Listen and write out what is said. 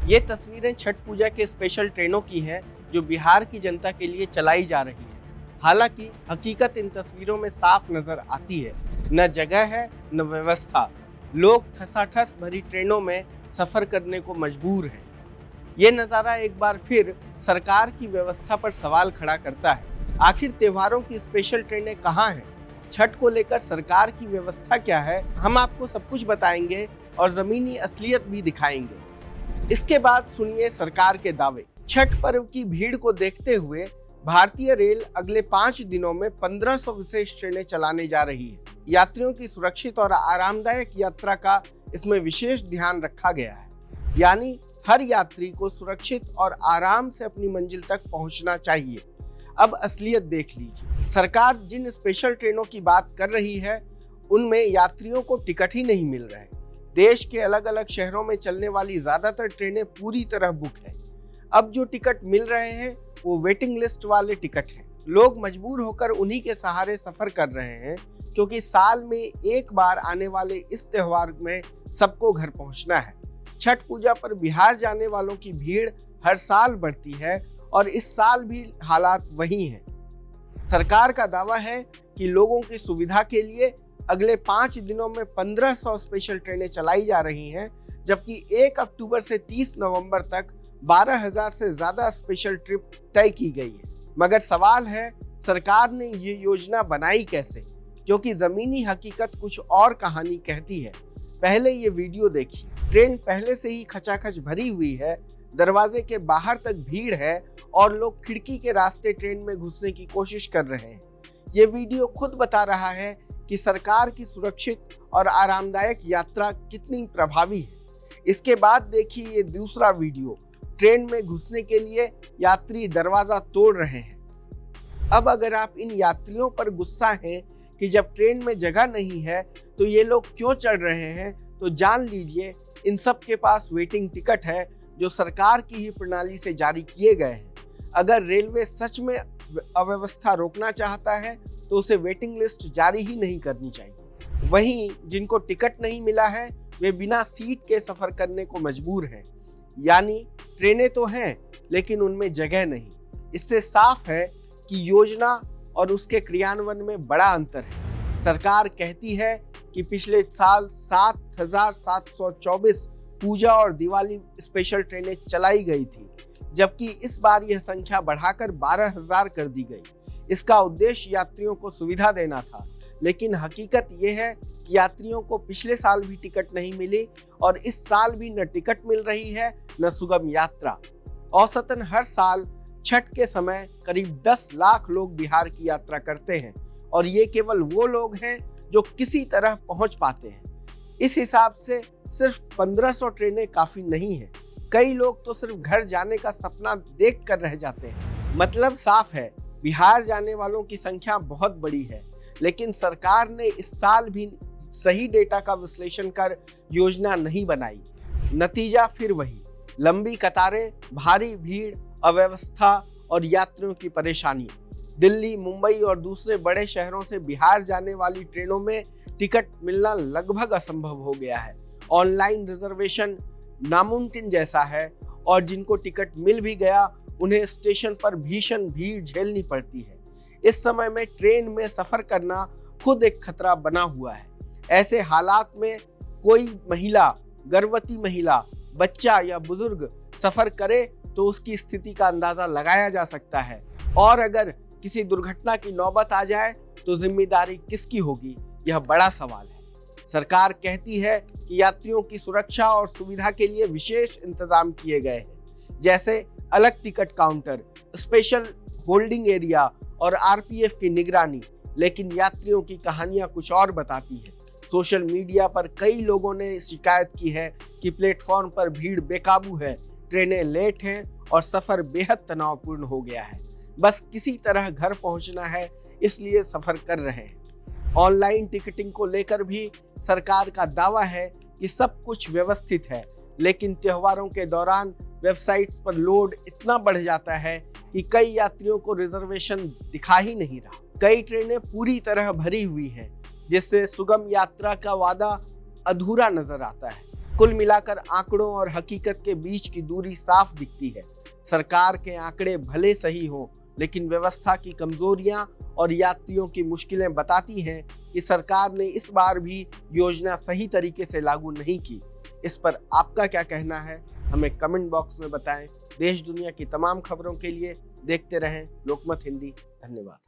ये तस्वीरें छठ पूजा के स्पेशल ट्रेनों की हैं जो बिहार की जनता के लिए चलाई जा रही है। हालांकि हकीकत इन तस्वीरों में साफ नजर आती है। न जगह है न व्यवस्था। लोग ठसाठस भरी ट्रेनों में सफर करने को मजबूर हैं। ये नज़ारा एक बार फिर सरकार की व्यवस्था पर सवाल खड़ा करता है। आखिर त्योहारों की स्पेशल ट्रेनें कहाँ हैं? छठ को लेकर सरकार की व्यवस्था क्या है? हम आपको सब कुछ बताएंगे और जमीनी असलियत भी दिखाएंगे। इसके बाद सुनिए सरकार के दावे। छठ पर्व की भीड़ को देखते हुए भारतीय रेल अगले 5 दिनों में 1500 विशेष ट्रेनें चलाने जा रही है। यात्रियों की सुरक्षित और आरामदायक यात्रा का इसमें विशेष ध्यान रखा गया है। यानी हर यात्री को सुरक्षित और आराम से अपनी मंजिल तक पहुंचना चाहिए। अब असलियत देख लीजिए। सरकार जिन स्पेशल ट्रेनों की बात कर रही है उनमें यात्रियों को टिकट ही नहीं मिल रहे। देश के अलग अलग शहरों में चलने वाली ज्यादातर ट्रेनें पूरी तरह बुक हैं। अब जो टिकट मिल रहे हैं वो वेटिंग लिस्ट वाले टिकट हैं। लोग मजबूर होकर उन्हीं के सहारे सफर कर रहे हैं, क्योंकि साल में एक बार आने वाले इस त्योहार में सबको घर पहुंचना है। छठ पूजा पर बिहार जाने वालों की भीड़ हर साल बढ़ती है और इस साल भी हालात वही हैं। सरकार का दावा है कि लोगों की सुविधा के लिए अगले 5 दिनों में 1500 स्पेशल ट्रेनें चलाई जा रही हैं, जबकि 1 अक्टूबर से 30 नवंबर तक 12,000 से ज्यादा स्पेशल ट्रिप तय की गई है। मगर सवाल है, सरकार ने ये योजना बनाई कैसे? क्योंकि जमीनी हकीकत कुछ और कहानी कहती है। पहले ये वीडियो देखिए। ट्रेन पहले से ही खचाखच भरी हुई है, दरवाजे के बाहर तक भीड़ है और लोग खिड़की के रास्ते ट्रेन में घुसने की कोशिश कर रहे हैं। ये वीडियो खुद बता रहा है कि सरकार की सुरक्षित और आरामदायक यात्रा कितनी प्रभावी है। इसके बाद देखिए ये दूसरा वीडियो। ट्रेन में घुसने के लिए यात्री दरवाजा तोड़ रहे हैं। अब अगर आप इन यात्रियों पर गुस्सा हैं कि जब ट्रेन में जगह नहीं है तो ये लोग क्यों चढ़ रहे हैं, तो जान लीजिए इन सब के पास वेटिंग टिकट है जो सरकार की ही प्रणाली से जारी किए गए हैं। अगर रेलवे सच में अव्यवस्था रोकना चाहता है तो उसे वेटिंग लिस्ट जारी ही नहीं करनी चाहिए। वहीं जिनको टिकट नहीं मिला है वे बिना सीट के सफर करने को मजबूर हैं। यानी ट्रेनें तो हैं लेकिन उनमें जगह नहीं। इससे साफ है कि योजना और उसके क्रियान्वयन में बड़ा अंतर है। सरकार कहती है कि पिछले साल 7,724 पूजा और दिवाली स्पेशल ट्रेनें चलाई गई थी, जबकि इस बार यह संख्या बढ़ाकर 12,000 कर दी गई। इसका उद्देश्य यात्रियों को सुविधा देना था, लेकिन हकीकत यह है कि यात्रियों को पिछले साल भी टिकट नहीं मिली और इस साल भी न टिकट मिल रही है न सुगम यात्रा। औसतन हर साल छठ के समय करीब 10 लाख लोग बिहार की यात्रा करते हैं और ये केवल वो लोग हैं जो किसी तरह पहुंच पाते हैं। इस हिसाब से सिर्फ 1500 ट्रेनें काफी नहीं है। कई लोग तो सिर्फ घर जाने का सपना देख कर रह जाते हैं। मतलब साफ है, बिहार जाने वालों की संख्या बहुत बड़ी है, लेकिन सरकार ने इस साल भी सही डेटा का विश्लेषण कर योजना नहीं बनाई। नतीजा फिर वही, लंबी कतारें, भारी भीड़, अव्यवस्था और यात्रियों की परेशानी। दिल्ली, मुंबई और दूसरे बड़े शहरों से बिहार जाने वाली ट्रेनों में टिकट मिलना लगभग असंभव हो गया है। ऑनलाइन रिजर्वेशन नामुमकिन जैसा है और जिनको टिकट मिल भी गया उन्हें स्टेशन पर भीषण भीड़ झेलनी पड़ती है। इस समय में ट्रेन में सफर करना खुद एक खतरा बना हुआ है। ऐसे हालात में कोई महिला, गर्भवती महिला, बच्चा या बुजुर्ग सफर करे तो उसकी स्थिति का अंदाजा लगाया जा सकता है। और अगर किसी दुर्घटना की नौबत आ जाए तो जिम्मेदारी किसकी होगी, यह बड़ा सवाल है। सरकार कहती है कि यात्रियों की सुरक्षा और सुविधा के लिए विशेष इंतजाम किए गए हैं, जैसे अलग ticket counter, special holding area और आरपीएफ की निगरानी। लेकिन यात्रियों की कहानियां कुछ और बताती हैं। सोशल मीडिया पर कई लोगों ने शिकायत की है कि प्लेटफॉर्म पर भीड़ बेकाबू है, ट्रेनें लेट हैं और सफर बेहद तनावपूर्ण हो गया है। बस किसी तरह घर पहुंचना है, इसलिए सफर कर रहे हैं। ऑनलाइन टिकटिंग को लेकर भी सरकार का दावा है कि सब कुछ व्यवस्थित है, लेकिन त्योहारों के दौरान वेबसाइट्स पर लोड इतना बढ़ जाता है कि कई यात्रियों को रिजर्वेशन दिखा ही नहीं रहा। कई ट्रेनें पूरी तरह भरी हुई हैं, जिससे सुगम यात्रा का वादा अधूरा नजर आता है। कुल मिलाकर आंकड़ों और हकीकत के बीच की दूरी साफ दिखती है। सरकार के आंकड़े भले सही हों, लेकिन व्यवस्था की कमजोरियां और यात्रियों की मुश्किलें बताती हैं कि सरकार ने इस बार भी योजना सही तरीके से लागू नहीं की। इस पर आपका क्या कहना है, हमें कमेंट बॉक्स में बताएं। देश दुनिया की तमाम खबरों के लिए देखते रहें लोकमत हिंदी। धन्यवाद।